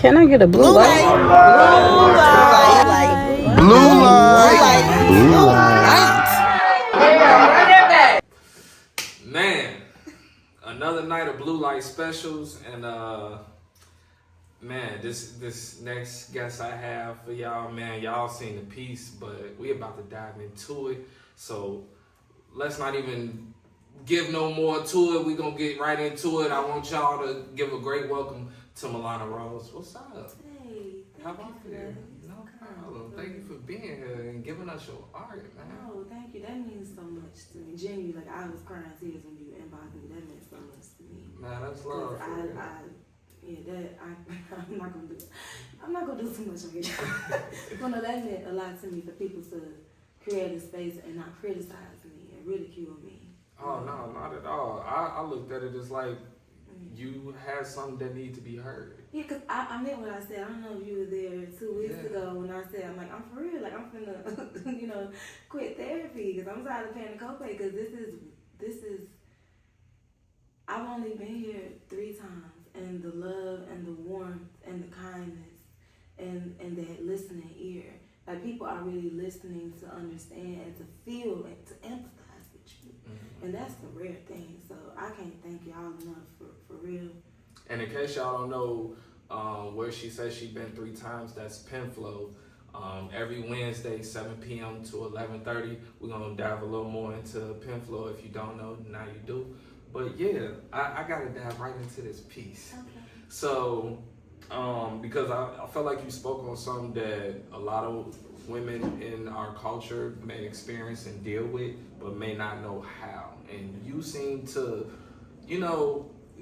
Can I get a blue light? Blue light. Blue light. Man, another night of blue light specials, and man, this next guest I have for y'all, man, y'all seen the piece, but we about to dive into it. So let's not even give no more to it. We gonna get right into it. I want y'all to give a great welcome to Milan Rose. What's up? Hey, How about you? No problem. Thank you for being here and giving us your art, man. Oh, thank you. That means so much to me. Genuinely, like I was crying tears when you inboxed me. That meant so much to me. Man, that's love. I'm not gonna do. I'm not gonna do too much on here. Well, no, that meant a lot to me for people to create a space and not criticize me and ridicule me. Oh no, not at all. I looked at it as like you had something that need to be heard. Yeah, cause I meant what I said. I don't know if you were there 2 weeks ago when I said I'm for real. Like I'm finna, quit therapy because I'm tired of paying the copay. Because this is. I've only been here 3 times, and the love and the warmth and the kindness and that listening ear. Like people are really listening to understand and to feel and to empathize with you. Mm-hmm. And that's a rare thing. So I can't thank y'all enough for real. And in case y'all don't know where she says she's been 3 times, that's PenFlow. Every Wednesday, 7 p.m. to 11:30, we're going to dive a little more into PenFlow. If you don't know, now you do. But yeah, I got to dive right into this piece. Okay. So, because I felt like you spoke on something that a lot of women in our culture may experience and deal with, but may not know how. And you seem to,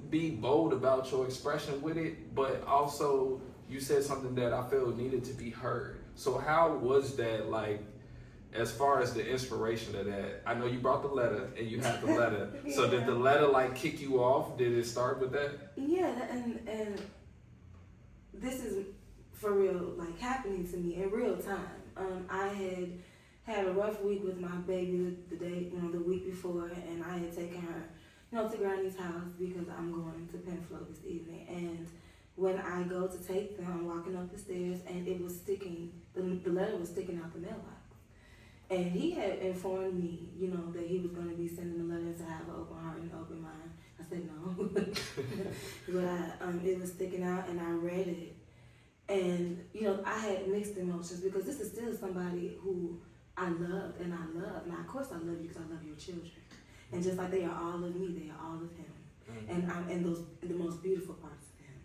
be bold about your expression with it, but also you said something that I feel needed to be heard. So how was that, like, as far as the inspiration of that? I know you brought the letter and you had the letter. Yeah. So did the letter like kick you off? Did it start with that? Yeah, and this is for real, like happening to me in real time. I had a rough week with my baby the week before, and I had taken her to Granny's house because I'm going to PenFlow this evening. And when I go to take them, I'm walking up the stairs, and it was sticking. The letter was sticking out the mailbox. And he had informed me, that he was going to be sending the letter to have an open heart and an open mind. I said no, but it was sticking out, and I read it, and I had mixed emotions because this is still somebody who I loved and I love. Now, of course, I love you because I love your children. And just like they are all of me, they are all of him. Mm-hmm. And the most beautiful parts of him.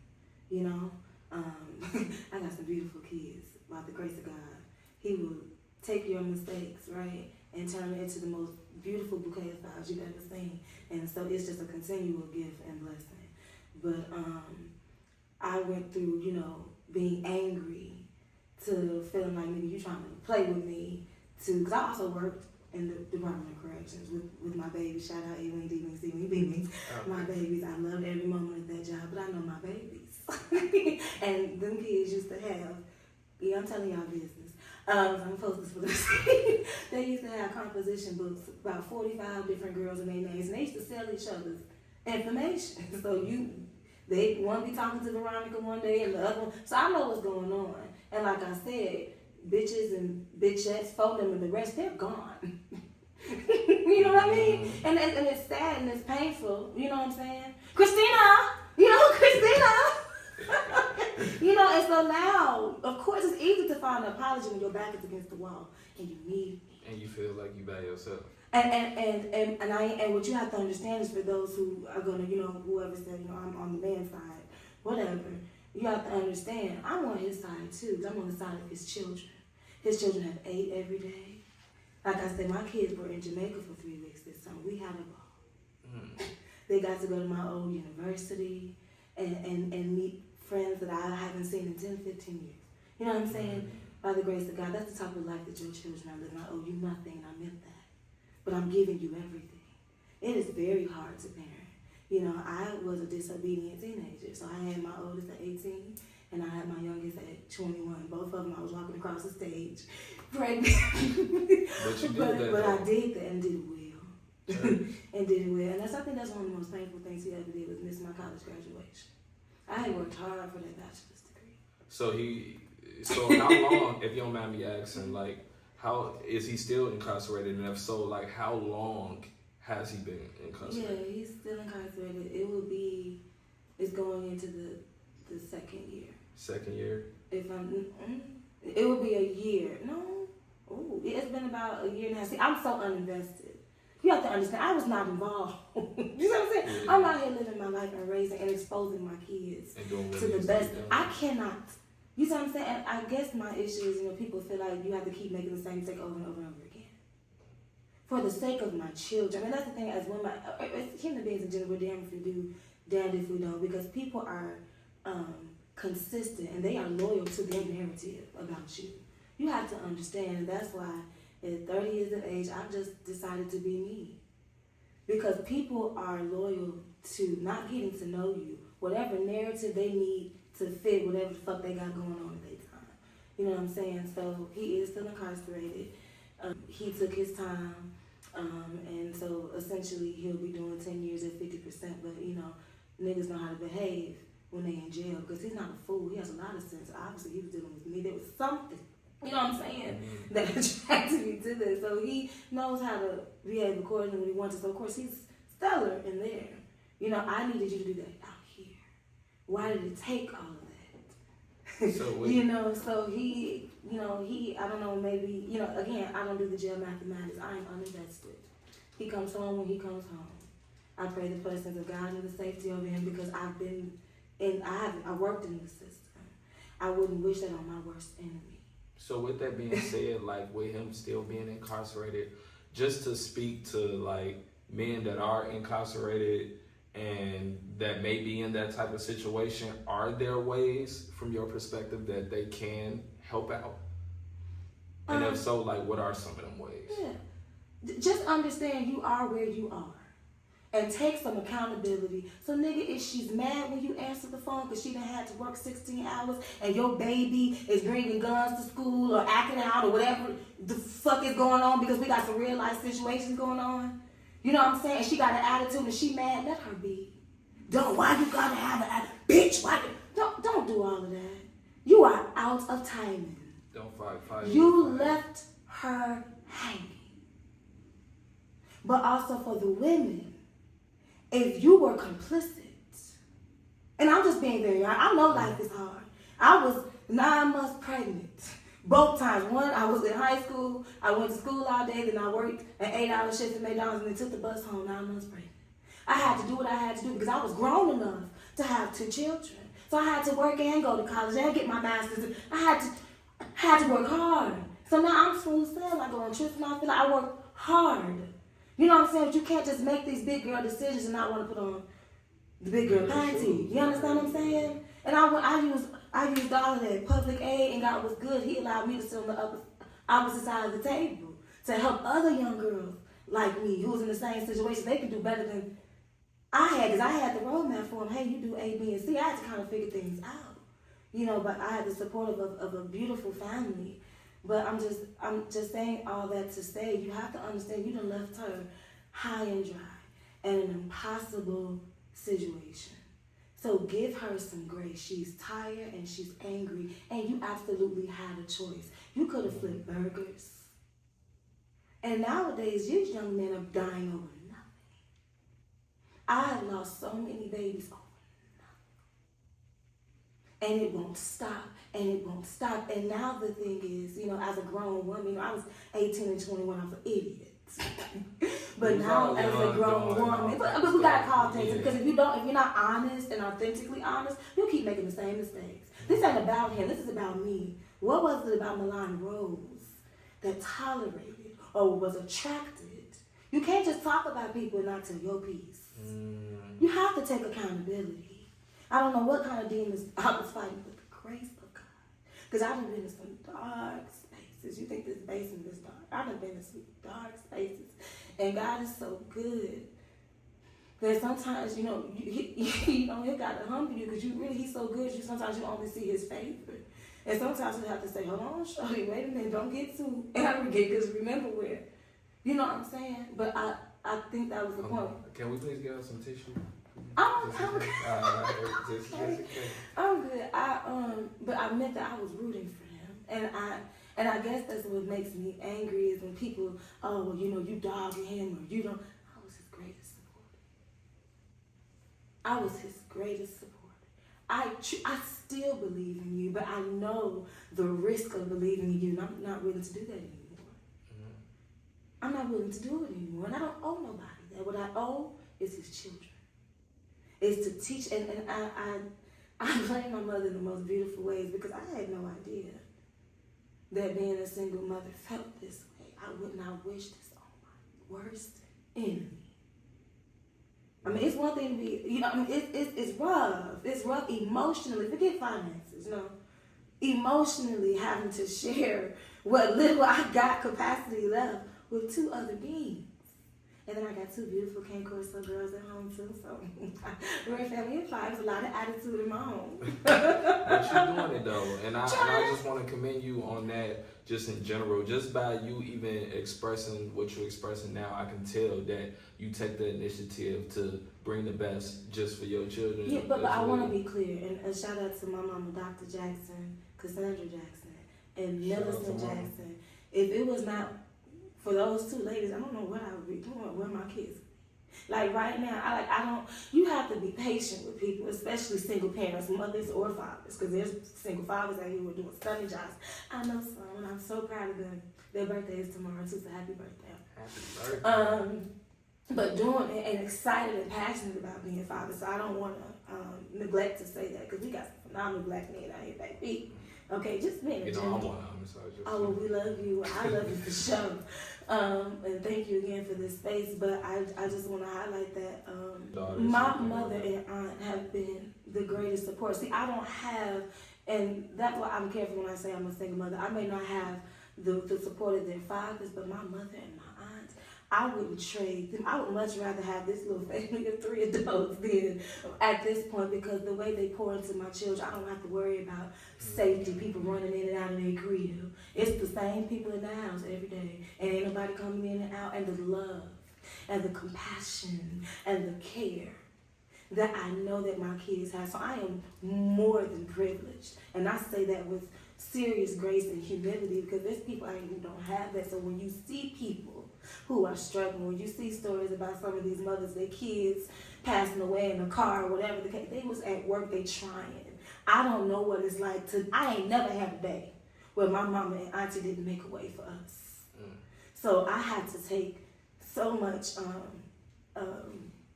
I got some beautiful kids. By the grace of God, He will take your mistakes, right, and turn it into the most beautiful bouquet of flowers you've ever seen. And so it's just a continual gift and blessing. But I went through, being angry to feeling like maybe you're trying to play with me, because I also worked in the Department of Corrections with my babies. Shout out A-Wing, D-Wing, C-Wing, B-Wing. My babies, I love every moment of that job, but I know my babies. And them kids used to have, I'm telling y'all business. I'm focused for this. They used to have composition books, about 45 different girls and their names, and they used to sell each other's information. So one be talking to Veronica one day and the other one. So I know what's going on. And like I said, bitches and bitchettes, phone them and the rest, they're gone. You know what I mean? And it's sad and it's painful. You know what I'm saying? Christina! Christina! And so now, of course, it's easy to find an apology when your back is against the wall and you need me. And you feel like you by yourself. And what you have to understand is for those who are gonna, whoever said, I'm on the man's side, whatever, you have to understand, I'm on his side too, because I'm on the side of his children. His children have ate every day. Like I said, my kids were in Jamaica for 3 weeks this summer. We had a ball. They got to go to my old university and meet friends that I haven't seen in 10, 15 years. You know what I'm saying? By the grace of God, that's the type of life that your children are living. I owe you nothing, and I meant that. But I'm giving you everything. It is very hard to parent. I was a disobedient teenager. So I had my oldest at 18, and I had my youngest at 21. Both of them, I was walking across the stage, pregnant. But I did that and did it well. And did it well. And I think that's one of the most painful things he ever did was miss my college graduation. I had worked hard for that bachelor's degree. So how long, if you don't mind me asking, like, how is he still incarcerated? And if so, like, how long has he been incarcerated? Yeah, he's still incarcerated. It's going into the second year. Second year? It would be a year. No. Oh, it's been about a year and a half. See, I'm so uninvested. You have to understand, I was not involved. You know what I'm saying? Yeah. I'm out here living my life and raising and exposing my kids to the best. I cannot. You know what I'm saying? And I guess my issue is, people feel like you have to keep making the same mistake over and over and over again. For the sake of my children. And that's the thing, as women, as human beings in general, we're damned if we do, damned if we don't. Because people are consistent and they are loyal to their narrative about you. You have to understand, and that's why at 30 years of age, I've just decided to be me. Because people are loyal to not getting to know you, whatever narrative they need to fit whatever the fuck they got going on at their time. You know what I'm saying? So he is still incarcerated. He took his time, and so essentially he'll be doing 10 years at 50%. But niggas know how to behave when they in jail because he's not a fool. He has a lot of sense. Obviously, he was dealing with me. There was something. You know what I'm saying? Mm-hmm. That attracted me to this. So he knows how to behave accordingly when he wants to. So of course he's stellar in there. I needed you to do that out here. Why did it take all of that? So so he, I don't know, maybe, again, I don't do the jail mathematics. I am uninvested. He comes home when he comes home. I pray the blessings of God and the safety over him because I worked in the system. I wouldn't wish that on my worst enemy. So with that being said, like with him still being incarcerated, just to speak to like men that are incarcerated and that may be in that type of situation, are there ways from your perspective that they can help out? And if so, like what are some of them ways? Yeah. Just understand you are where you are. And take some accountability. So, nigga, if she's mad when you answer the phone because she done had to work 16 hours and your baby is bringing guns to school or acting out or whatever the fuck is going on because we got some real life situations going on. You know what I'm saying? And she got an attitude and she mad, let her be. Why you gotta have an attitude? Bitch, why? Don't do all of that. You are out of timing. Don't fight. You left her hanging. But also for the women, if you were complicit, and I'm just being very honest, I know life is hard. I was 9 months pregnant. Both times. One, I was in high school. I went to school all day. Then I worked an 8-hour shift at McDonald's and then took the bus home 9 months pregnant. I had to do what I had to do because I was grown enough to have 2 children. So I had to work and go to college and get my master's. I had to work hard. So now I'm smooth sailing. I go on trips and I feel like I work hard. You know what I'm saying? But you can't just make these big girl decisions and not want to put on the big girl panty. You understand what I'm saying? And I used all of that public aid, and God was good. He allowed me to sit on the opposite side of the table to help other young girls like me who was in the same situation. They could do better than I had, because I had the roadmap for them. Hey, you do A, B, and C. I had to kind of figure things out, but I had the support of a beautiful family. But I'm just saying all that to say you have to understand you done left her high and dry in an impossible situation. So give her some grace. She's tired and she's angry, and you absolutely had a choice. You could have flipped burgers. And nowadays, these young men are dying over nothing. I have lost so many babies over nothing. And it won't stop. And it won't stop. And now the thing is, as a grown woman, I was 18 and 21, I was an idiot. But now as a grown woman, but we gotta call attention, because if you're not honest and authentically honest, you'll keep making the same mistakes. This ain't about him, this is about me. What was it about Milan Rose that tolerated or was attracted? You can't just talk about people and not tell your piece. You have to take accountability. I don't know what kind of demons I was fighting with. Grace of God. Because I've been in some dark spaces. You think this basement is dark. I've been in some dark spaces. And God is so good. That sometimes, he got to humble you because he's so good, sometimes you only see his favor. And sometimes you have to say, hold on, shorty, wait a minute, don't get too arrogant, because remember where, you know what I'm saying? But I think that was the point. Can we please get us some tissue? I'm Just I'm good. But I meant that I was rooting for him, and I guess that's what makes me angry is when people, oh, well, you dogging him or you don't. I was his greatest supporter. I was his greatest supporter. I still believe in you, but I know the risk of believing in you, and I'm not willing to do that anymore. Mm-hmm. I'm not willing to do it anymore, and I don't owe nobody that. What I owe is his children. Is to teach, and I blame my mother in the most beautiful ways because I had no idea that being a single mother felt this way. I would not wish this on my worst enemy. I mean, it's one thing to be, it's rough. It's rough emotionally. Forget finances, emotionally having to share what little I got capacity left with two other beings. And then I got two beautiful Cane Corso girls at home too, so we're a family of five. There's a lot of attitude in my home. But you're doing it though, and I just want to commend you on that. Just in general, just by you even expressing what you're expressing now, I can tell that you take the initiative to bring the best just for your children. Yeah, but I want to be clear, and a shout out to my mama, Dr. Jackson, Cassandra Jackson, and Millicent Jackson. If it was not for those two ladies, I don't know what I would be doing with my kids. Like right now, you have to be patient with people, especially single parents, mothers or fathers, because there's single fathers out here who are doing stunning jobs. I know some, and I'm so proud of them. Their birthday is tomorrow too, so happy birthday. Happy birthday. But doing it and excited and passionate about being a father, so I don't want to neglect to say that, because we got some phenomenal black men out here, baby. Okay, just being a gentleman. Well, we love you. I love you for sure. And thank you again for this space. But I just want to highlight that my mother and aunt have been the greatest support. See, I don't have, and that's why I'm careful when I say I'm a single mother. I may not have the support of their fathers, but my mother and my aunt, I wouldn't trade them. I would much rather have this little family of 3 adults than at this point, because the way they pour into my children, I don't have to worry about safety, people running in and out of their crib. It's the same people in the house every day, and ain't nobody coming in and out, and the love and the compassion and the care that I know that my kids have. So I am more than privileged, and I say that with serious grace and humility, because there's people out here who don't have that. So when you see people who are struggling, when you see stories about some of these mothers, their kids passing away in a car or whatever the case, they was at work, they trying. I don't know what it's like I ain't never had a day where my mama and auntie didn't make a way for us. So I had to take so much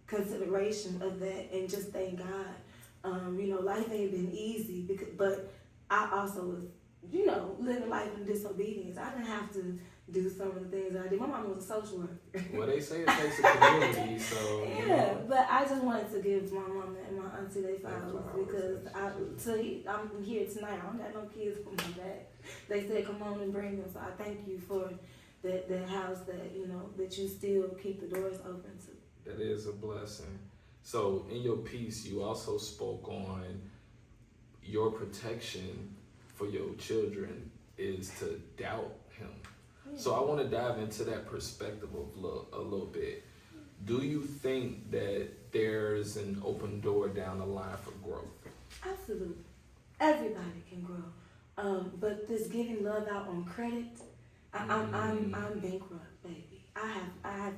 consideration of that, and just thank God. Life ain't been easy, but I also was, living life in disobedience. I didn't have to do some of the things that I did. My mom was a social worker. Well, they say it takes a community, so. Yeah, but I just wanted to give my mama and my auntie their flowers, because I'm here tonight. I don't got no kids on my back. They said, come on and bring them. So I thank you for that house that, that you still keep the doors open to. That is a blessing. So in your piece, you also spoke on your protection for your children is to doubt him. So I want to dive into that perspective a little bit. Do you think that there's an open door down the line for growth? Absolutely. Everybody can grow. But this giving love out on credit, I'm bankrupt, baby. I have,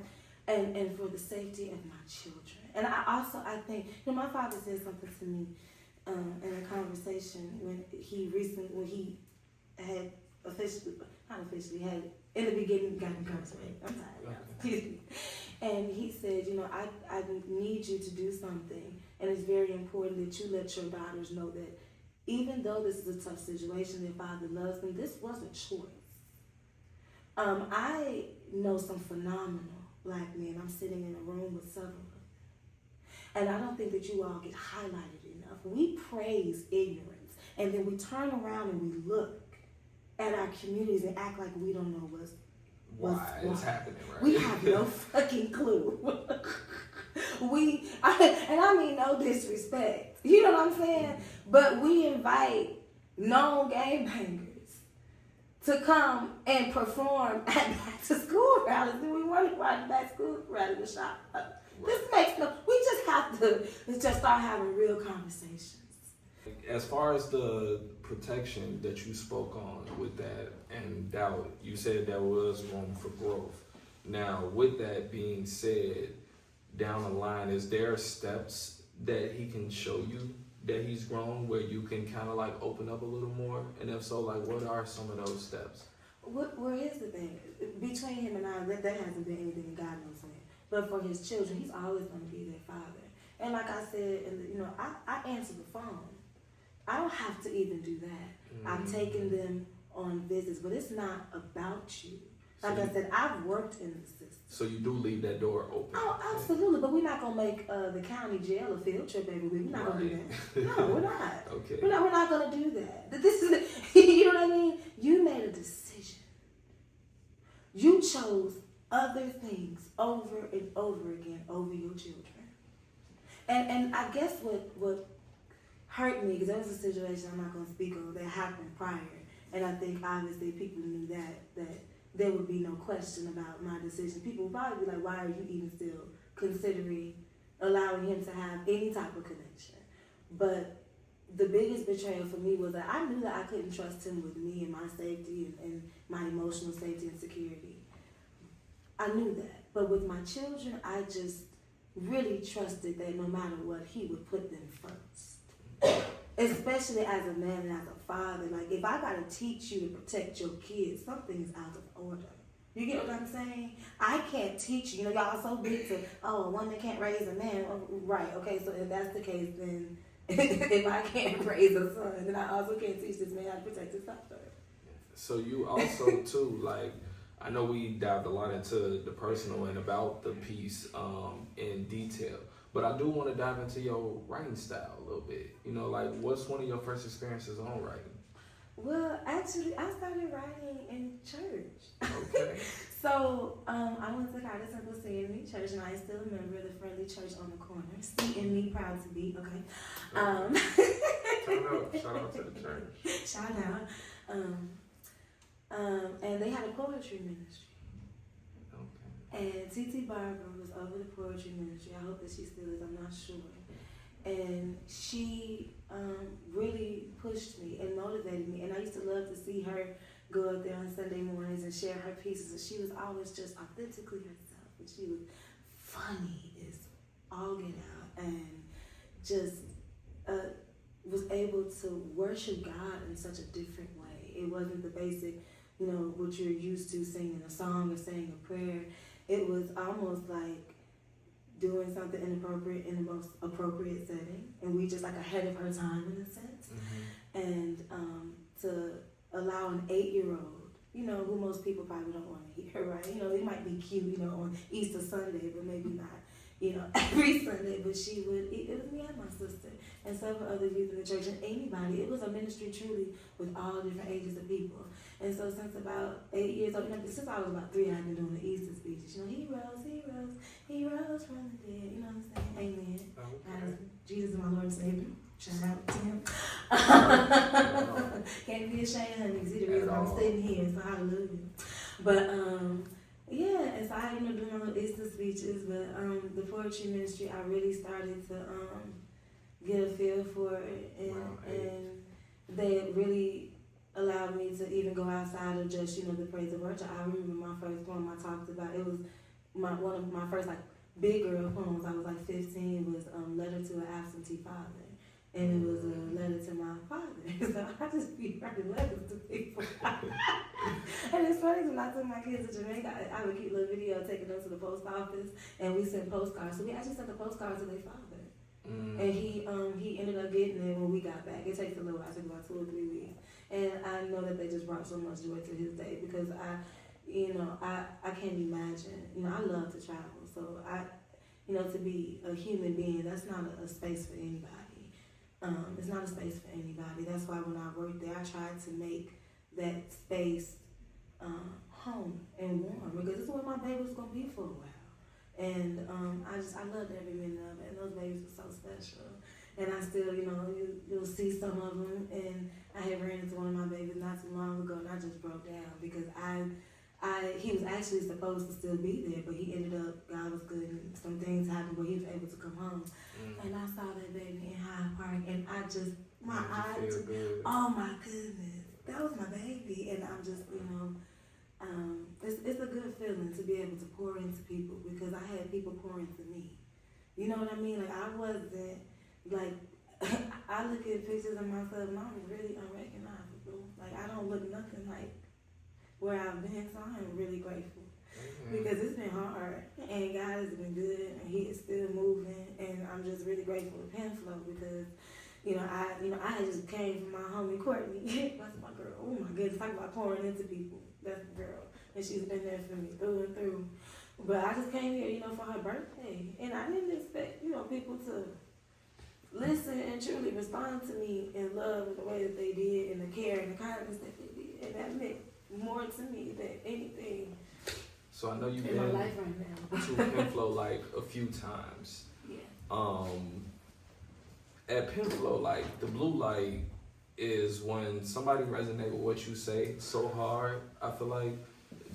and for the safety of my children. And I think, my father said something to me in a conversation when he had had in the beginning got incarcerated. I'm sorry, excuse me. And he said, I need you to do something, and it's very important that you let your daughters know that even though this is a tough situation, their father loves them. This was a choice. I know some phenomenal black men. I'm sitting in a room with several of them, and I don't think that you all get highlighted enough. We praise ignorance, and then we turn around and we look at our communities and act like we don't know why it's happening, right? We have no fucking clue. I mean no disrespect. You know what I'm saying? But we invite known gangbangers to come and perform at back to school rallies. And we wonder why the back to school rally was shot up. This makes no. We just have to just start having real conversations. As far as the protection that you spoke on with that, and doubt, you said there was room for growth. Now, with that being said, down the line, is there steps that he can show you that he's grown where you can kind of like open up a little more? And if so, like what are some of those steps? Well, here's the thing. Between him and I, that hasn't been anything God knows when. But for his children, he's always going to be their father. And like I said, I answer the phone. I don't have to even do that. I've taken them on visits, but it's not about you. Like I said, I've worked in the system. So you do leave that door open. Oh, absolutely. But we're not going to make the county jail a field trip every week. We're not going to do that. No, we're not. Okay. We're not going to do that. This is, you know what I mean? You made a decision. You chose other things over and over again over your children. And I guess what hurt me, because there was a situation I'm not going to speak of that happened prior, and I think obviously people knew that there would be no question about my decision. People would probably be like, why are you even still considering allowing him to have any type of connection? But the biggest betrayal for me was that I knew that I couldn't trust him with me and my safety and my emotional safety and security. I knew that. But with my children, I just really trusted that no matter what, he would put them first. Especially as a man and as a father. Like, if I gotta teach you to protect your kids, something is out of order. You get what I'm saying? I can't teach you. Y'all so big to, a woman can't raise a man. Oh, right, okay, so if that's the case, then if I can't raise a son, then I also can't teach this man how to protect his daughter. So you also, too, like, I know we dived a lot into the personal and about the piece in detail, but I do want to dive into your writing style a little bit. Like, what's one of your first experiences on writing? Well, actually, I started writing in church. Okay. So, I went to Carter Temple CME Church, and I still remember the friendly church on the corner. CME, proud to be, okay. Shout out to the church. Shout out. And they had a poetry ministry. Okay. And T.T. Barber was over the poetry ministry. I hope that she still is, I'm not sure. And she really pushed me and motivated me. And I used to love to see her go up there on Sunday mornings and share her pieces. And she was always just authentically herself. And she was funny as all get out. And just was able to worship God in such a different way. It wasn't the basic, what you're used to, singing a song or saying a prayer. It was almost like doing something inappropriate in the most appropriate setting. And we just like ahead of her time in a sense. Mm-hmm. And to allow an 8-year-old, who most people probably don't want to hear, right? They might be cute, on Easter Sunday, but maybe not, every Sunday. But she would, it was me and my sister and several other youth in the church and anybody. It was a ministry truly with all different ages of people. And so since about 8 years old, since I was about 3, I've been doing the Easter speeches. He rose from the dead. You know what I'm saying? Amen. Okay. Jesus is my Lord and Savior. Shout out to him. Can't be ashamed of him because he's the reason I'm sitting here. So hallelujah. But yeah, and so I doing my little Easter speeches. But the poetry ministry, I really started to get a feel for it, and they really allowed me to even go outside of just, the praise and worship. I remember my first poem I talked about, it was one of my first big girl poems. I was 15, was Letter to an Absentee Father. And it was a letter to my father. So I just be writing letters to people. And it's funny, when I took my kids to Jamaica, I have a cute little video taking them to the post office, and we sent postcards. So we actually sent the postcard to their father. And he ended up getting it when we got back. It takes a little while, it took about 2 or 3 weeks. And I know that they just brought so much joy to his day because I can't imagine. I love to travel, so to be a human being, that's not a space for anybody. It's not a space for anybody. That's why when I worked there, I tried to make that space home and warm because this is where my baby was gonna be for a while. And I loved every minute of it. And those babies were so special. And I still, you'll see some of them. And I had ran into one of my babies not too long ago, and I just broke down because I he was actually supposed to still be there, but he ended up, God was good, and some things happened where he was able to come home. And I saw that baby in Hyde Park, and I just, my eyes, oh my goodness, that was my baby. And I'm just, it's a good feeling to be able to pour into people, because I had people pour into me. You know what I mean? Like, I wasn't, like, I look at pictures of myself and I'm really unrecognizable. Like, I don't look nothing like where I've been, so I'm really grateful. Because it's been hard, and God has been good, and He is still moving, and I'm just really grateful to PenFlow, because, I had just came from my homie Courtney. That's my girl. Oh my goodness, talk about pouring into people. That's the girl, and she's been there for me through and through. But I just came here, for her birthday, and I didn't expect, people to listen and truly respond to me in love in the way that they did, and the care and the kindness that they did, and that meant more to me than anything. So I know you've in been my life right now. to PenFlow like a few times. Yeah. At PenFlow, like, the blue light is when somebody resonates with what you say so hard. I feel like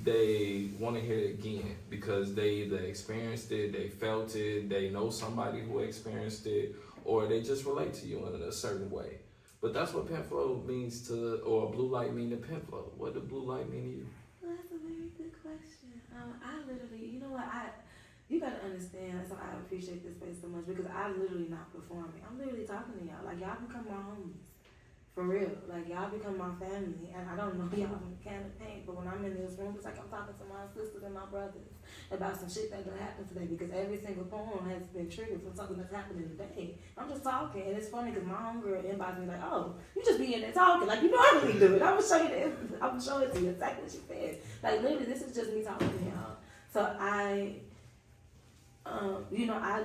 they want to hear it again because they either experienced it, they felt it, they know somebody who experienced it, or they just relate to you in a certain way. But that's what PenFlow means to, or blue light mean to PenFlow. What does blue light mean to you? Well, that's a very good question. I literally, you gotta understand, so I appreciate this space so much, because I'm literally not performing. I'm literally talking to y'all. Like, y'all become my homies. For real. Like, y'all become my family. And I don't know y'all from a can of paint, but when I'm in this room, it's like I'm talking to my sisters and my brothers about some shit that's gonna happen today, because every single poem has been triggered from something that's happening today. I'm just talking, and it's funny because my homegirl inboxed me like, "Oh, you just be in there talking like you normally do it." I'm gonna show you this. I'm gonna show it to you exactly what she said. Like, literally, this is just me talking to y'all. So I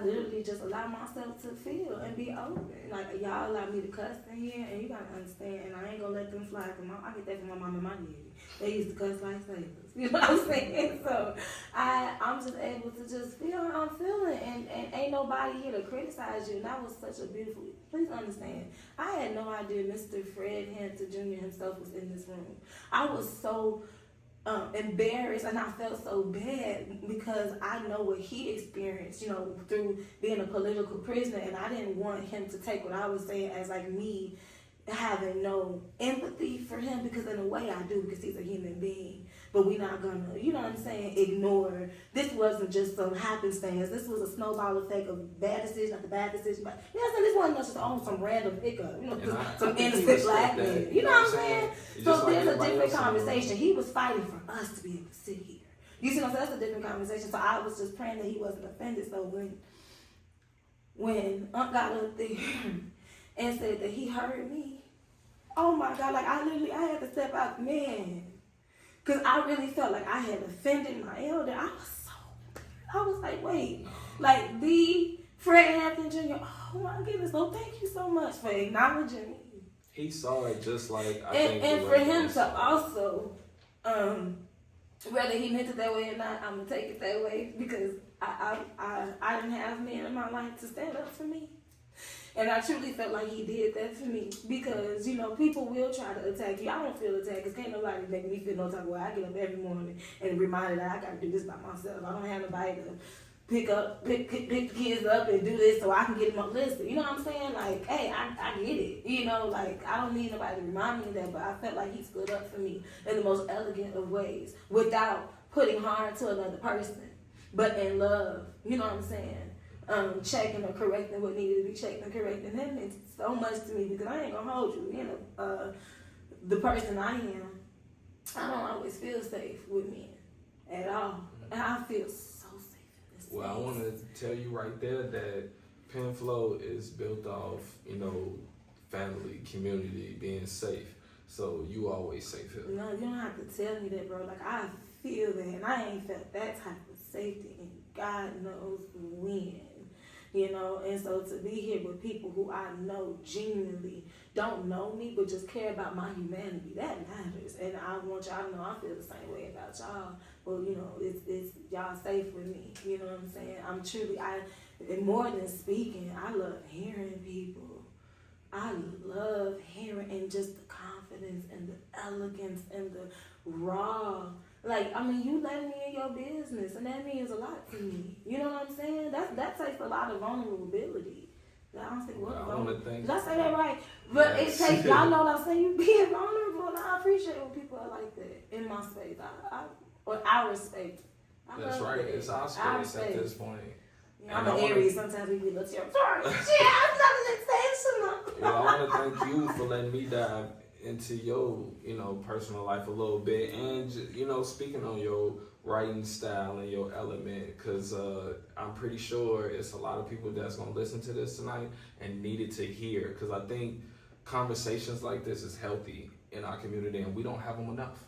literally just allow myself to feel and be open. Like, y'all allow me to cuss in here, and you gotta understand, and I ain't gonna let them fly, because I get that from my mom and my daddy. They used to cuss like sailors. You know what I'm saying? So I'm just able to just feel how I'm feeling, and ain't nobody here to criticize you. And that was such a beautiful, please understand, I had no idea Mr. Fred Hampton Jr. himself was in this room. I was so embarrassed, and I felt so bad because I know what he experienced, through being a political prisoner, and I didn't want him to take what I was saying as like me having no empathy for him, because in a way I do, because he's a human being. But we're not gonna, ignore. This wasn't just some happenstance. This was a snowball effect of bad decision after bad decision. But this wasn't just on some random pickup, some innocent black man. You know what I'm saying? So there's a different conversation. He was fighting for us to be able to sit here. You see what I'm saying? That's a different conversation. So I was just praying that he wasn't offended. So when Unc got up there and said that he heard me, oh my God, like I had to step out, man. Because I really felt like I had offended my elder. I was like, wait, like the Fred Hampton Jr., oh my goodness, so thank you so much for acknowledging me. He saw it just like I think. And for him to also, whether he meant it that way or not, I'm going to take it that way, because I didn't have men in my life to stand up for me. And I truly felt like he did that for me, because, people will try to attack you. I don't feel attacked, because can't nobody make me feel no type of way. I get up every morning and reminded that I got to do this by myself. I don't have nobody to pick the kids up and do this so I can get them up. Listen, you know what I'm saying? Like, hey, I get it. Like, I don't need nobody to remind me of that, but I felt like he stood up for me in the most elegant of ways without putting harm to another person, but in love. You know what I'm saying? Checking or correcting what needed to be checked and corrected. That meant so much to me, because I ain't gonna hold you. The person I am, I don't always feel safe with men at all. And I feel so safe in this space. Well, I want to tell you right there that PenFlow is built off, family, community, being safe. So you always safe here. No, you don't have to tell me that, bro. Like, I feel that, and I ain't felt that type of safety in God knows when. And so to be here with people who I know genuinely don't know me, but just care about my humanity, that matters. And I want y'all to know I feel the same way about y'all. Well, it's y'all safe with me. You know what I'm saying? I'm truly, and more than speaking, I love hearing people. I love hearing, and just the confidence and the elegance and the raw Like, I mean, you letting me in your business, and that means a lot to me. You know what I'm saying? That takes a lot of vulnerability. I don't think what vulnerable. Did I say that right? But yes. It takes, y'all know what I'm saying? You being vulnerable, and I appreciate when people are like that in my space. I respect. That's right. That. It's our space at this point. Yeah, I'm an Aries. Sometimes we be a little territorial. Shit, I'm not an extension. Well, I want to thank you for letting me dive into your, personal life a little bit, and speaking on your writing style and your element, because I'm pretty sure it's a lot of people that's gonna listen to this tonight and needed to hear. Because I think conversations like this is healthy in our community, and we don't have them enough.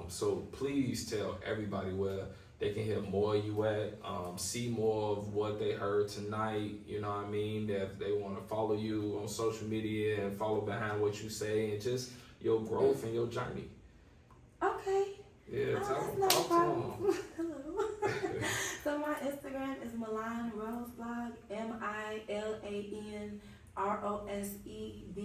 So please tell everybody where they can hear more of you at, see more of what they heard tonight, you know what I mean? That they want to follow you on social media and follow behind what you say and just your growth and your journey. Okay. Yeah, that's no problem. Hello. So my Instagram is Milan Roseblog, MILAN ROSEBLOG.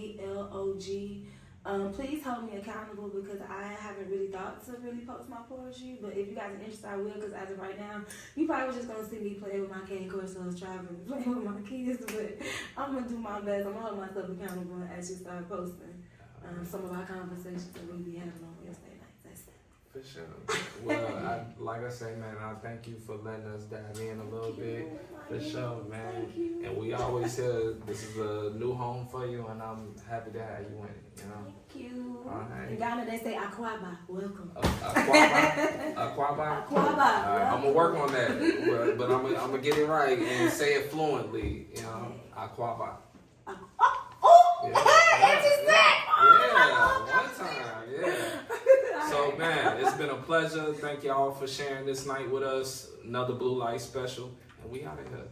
Please hold me accountable because I haven't really thought to really post my poetry. But if you guys are interested, I will, because as of right now, you probably just going to see me play with my cane corsos, traveling, playing with my kids. But I'm going to do my best. I'm going to hold myself accountable and actually start posting some of our conversations that we be having on Wednesday nights. That's it. For sure. Well, like I say, man, I thank you for letting us dive in a little bit. For sure, man. And we always say this is a new home for you, and I'm happy to have you in it. Thank you. All right. In Ghana, they say Akwaba. Welcome. Akwaba? Akwaba. All right, I'm gonna work on that, but I'm gonna get it right and say it fluently. Akwaba. Yeah, one time, yeah. So, man, it's been a pleasure. Thank y'all for sharing this night with us. Another Blue Light special, and we out of here.